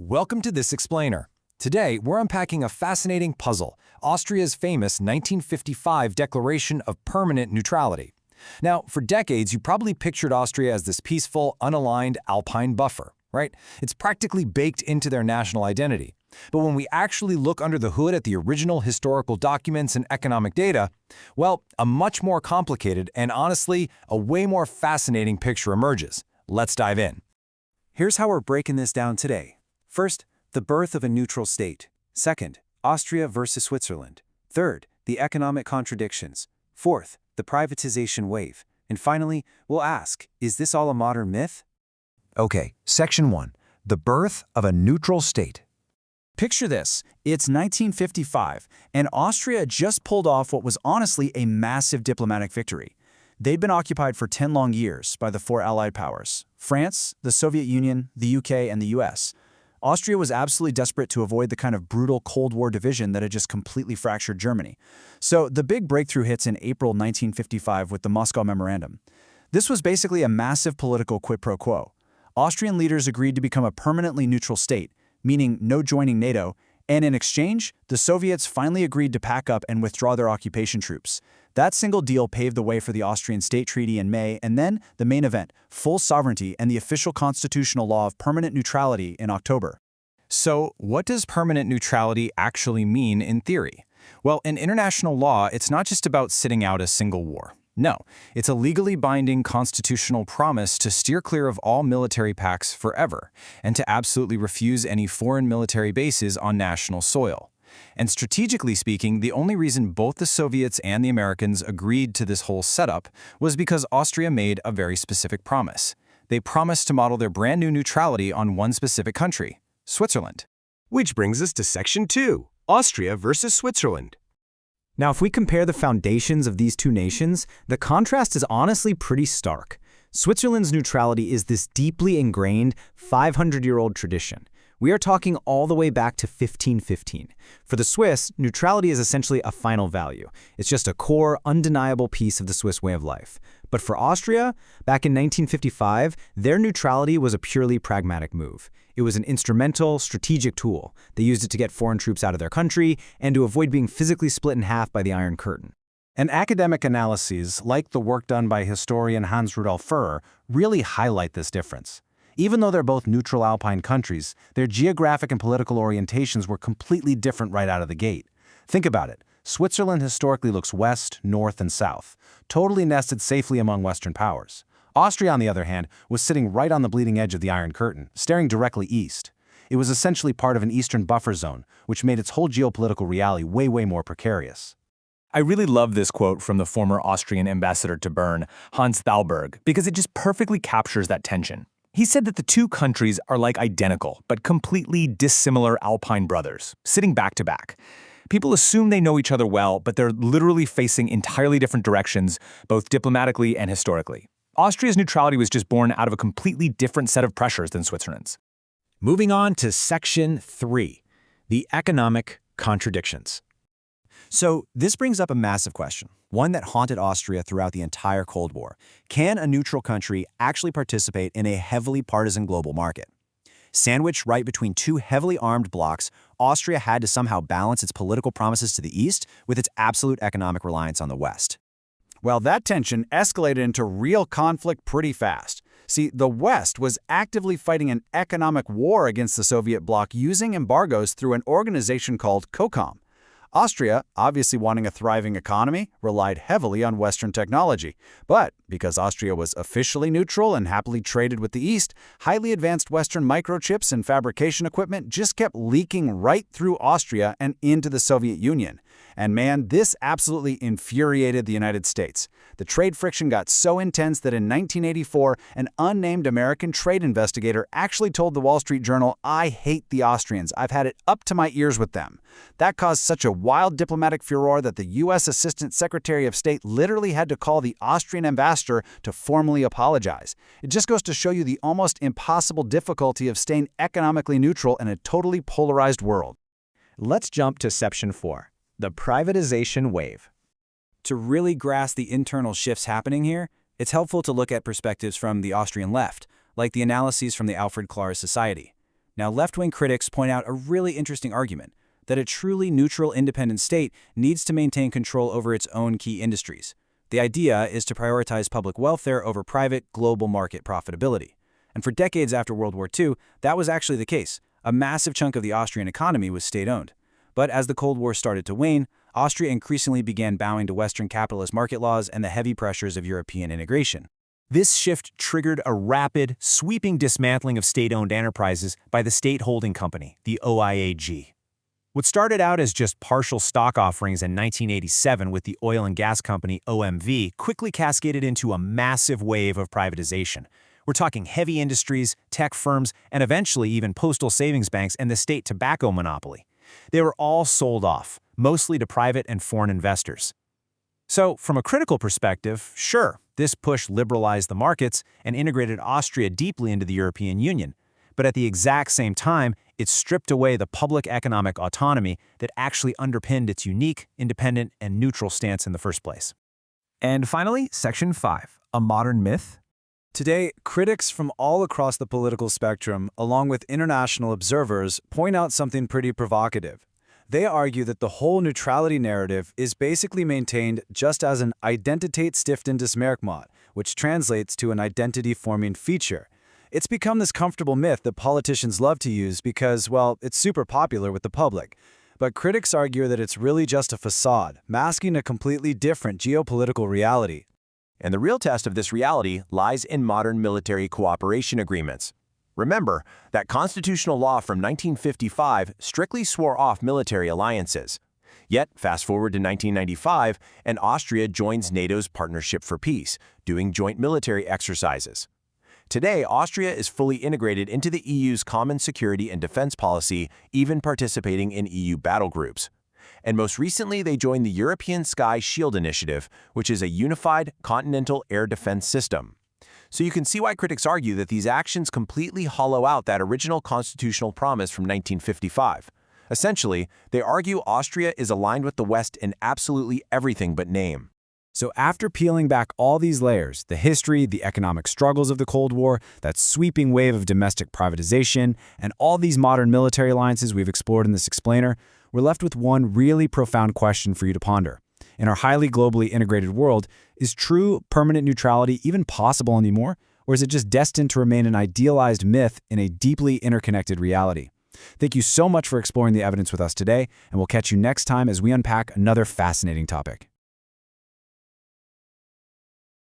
Welcome to This Explainer. Today, we're unpacking a fascinating puzzle, Austria's famous 1955 Declaration of Permanent Neutrality. Now, for decades, you probably pictured Austria as this peaceful, unaligned alpine buffer, right? It's practically baked into their national identity. But when we actually look under the hood at the original historical documents and economic data, well, a much more complicated and honestly, a way more fascinating picture emerges. Let's dive in. Here's how we're breaking this down today. First, the birth of a neutral state. Second, Austria versus Switzerland. Third, the economic contradictions. Fourth, the privatization wave. And finally, we'll ask, is this all a modern myth? Okay, Section 1. The birth of a neutral state. Picture this. It's 1955, and Austria just pulled off what was honestly a massive diplomatic victory. They'd been occupied for 10 long years by the four Allied powers: France, the Soviet Union, the UK, and the US. Austria was absolutely desperate to avoid the kind of brutal Cold War division that had just completely fractured Germany. So the big breakthrough hits in April 1955 with the Moscow Memorandum. This was basically a massive political quid pro quo. Austrian leaders agreed to become a permanently neutral state, meaning no joining NATO, and in exchange, the Soviets finally agreed to pack up and withdraw their occupation troops. That single deal paved the way for the Austrian State Treaty in May, and then the main event, full sovereignty and the official constitutional law of permanent neutrality in October. So, what does permanent neutrality actually mean in theory? Well, in international law, it's not just about sitting out a single war. No, it's a legally binding constitutional promise to steer clear of all military pacts forever, and to absolutely refuse any foreign military bases on national soil. And strategically speaking, the only reason both the Soviets and the Americans agreed to this whole setup was because Austria made a very specific promise. They promised to model their brand new neutrality on one specific country, Switzerland. Which brings us to Section 2, Austria versus Switzerland. Now, if we compare the foundations of these two nations, the contrast is honestly pretty stark. Switzerland's neutrality is this deeply ingrained 500-year-old tradition. We are talking all the way back to 1515. For the Swiss, neutrality is essentially a final value. It's just a core, undeniable piece of the Swiss way of life. But for Austria, back in 1955, their neutrality was a purely pragmatic move. It was an instrumental, strategic tool. They used it to get foreign troops out of their country and to avoid being physically split in half by the Iron Curtain. And academic analyses, like the work done by historian Hans Rudolf Furrer, really highlight this difference. Even though they're both neutral alpine countries, their geographic and political orientations were completely different right out of the gate. Think about it. Switzerland historically looks west, north, and south, totally nested safely among Western powers. Austria, on the other hand, was sitting right on the bleeding edge of the Iron Curtain, staring directly east. It was essentially part of an eastern buffer zone, which made its whole geopolitical reality way more precarious. I really love this quote from the former Austrian ambassador to Bern, Hans Thalberg, because it just perfectly captures that tension. He said that the two countries are like identical, but completely dissimilar alpine brothers, sitting back to back. People assume they know each other well, but they're literally facing entirely different directions, both diplomatically and historically. Austria's neutrality was just born out of a completely different set of pressures than Switzerland's. Moving on to Section 3, the economic contradictions. So this brings up a massive question, one that haunted Austria throughout the entire Cold War. Can a neutral country actually participate in a heavily partisan global market? Sandwiched right between two heavily armed blocs, Austria had to somehow balance its political promises to the east with its absolute economic reliance on the west. Well, that tension escalated into real conflict pretty fast. See, the West was actively fighting an economic war against the Soviet bloc using embargoes through an organization called COCOM. Austria, obviously wanting a thriving economy, relied heavily on Western technology. But because Austria was officially neutral and happily traded with the East, highly advanced Western microchips and fabrication equipment just kept leaking right through Austria and into the Soviet Union. And man, this absolutely infuriated the United States. The trade friction got so intense that in 1984, an unnamed American trade investigator actually told the Wall Street Journal, "I hate the Austrians. I've had it up to my ears with them." That caused such a wild diplomatic furor that the U.S. Assistant Secretary of State literally had to call the Austrian ambassador to formally apologize. It just goes to show you the almost impossible difficulty of staying economically neutral in a totally polarized world. Let's jump to Section 4, the privatization wave. To really grasp the internal shifts happening here, it's helpful to look at perspectives from the Austrian left, like the analyses from the Alfred Clarus Society. Now, left-wing critics point out a really interesting argument, that a truly neutral independent state needs to maintain control over its own key industries. The idea is to prioritize public welfare over private, global market profitability. And for decades after World War II, that was actually the case. A massive chunk of the Austrian economy was state-owned. But as the Cold War started to wane, Austria increasingly began bowing to Western capitalist market laws and the heavy pressures of European integration. This shift triggered a rapid, sweeping dismantling of state-owned enterprises by the state holding company, the OIAG. What started out as just partial stock offerings in 1987 with the oil and gas company OMV quickly cascaded into a massive wave of privatization. We're talking heavy industries, tech firms, and eventually even postal savings banks and the state tobacco monopoly. They were all sold off, mostly to private and foreign investors. So, from a critical perspective, sure, this push liberalized the markets and integrated Austria deeply into the European Union. But at the exact same time, it stripped away the public economic autonomy that actually underpinned its unique, independent, and neutral stance in the first place. And finally, Section 5, a modern myth. Today, critics from all across the political spectrum, along with international observers, point out something pretty provocative. They argue that the whole neutrality narrative is basically maintained just as an identitetsstiftende Merkmal, which translates to an identity-forming feature. It's become this comfortable myth that politicians love to use because, well, it's super popular with the public. But critics argue that it's really just a facade, masking a completely different geopolitical reality. And the real test of this reality lies in modern military cooperation agreements. Remember that constitutional law from 1955 strictly swore off military alliances. Yet, fast forward to 1995, and Austria joins NATO's Partnership for Peace, doing joint military exercises. Today, Austria is fully integrated into the EU's common security and defense policy, even participating in EU battle groups. And most recently, they joined the European Sky Shield Initiative, which is a unified continental air defense system. So you can see why critics argue that these actions completely hollow out that original constitutional promise from 1955. Essentially, they argue Austria is aligned with the West in absolutely everything but name. So after peeling back all these layers, the history, the economic struggles of the Cold War, that sweeping wave of domestic privatization, and all these modern military alliances we've explored in this explainer, we're left with one really profound question for you to ponder. In our highly globally integrated world, is true permanent neutrality even possible anymore? Or is it just destined to remain an idealized myth in a deeply interconnected reality? Thank you so much for exploring the evidence with us today, and we'll catch you next time as we unpack another fascinating topic.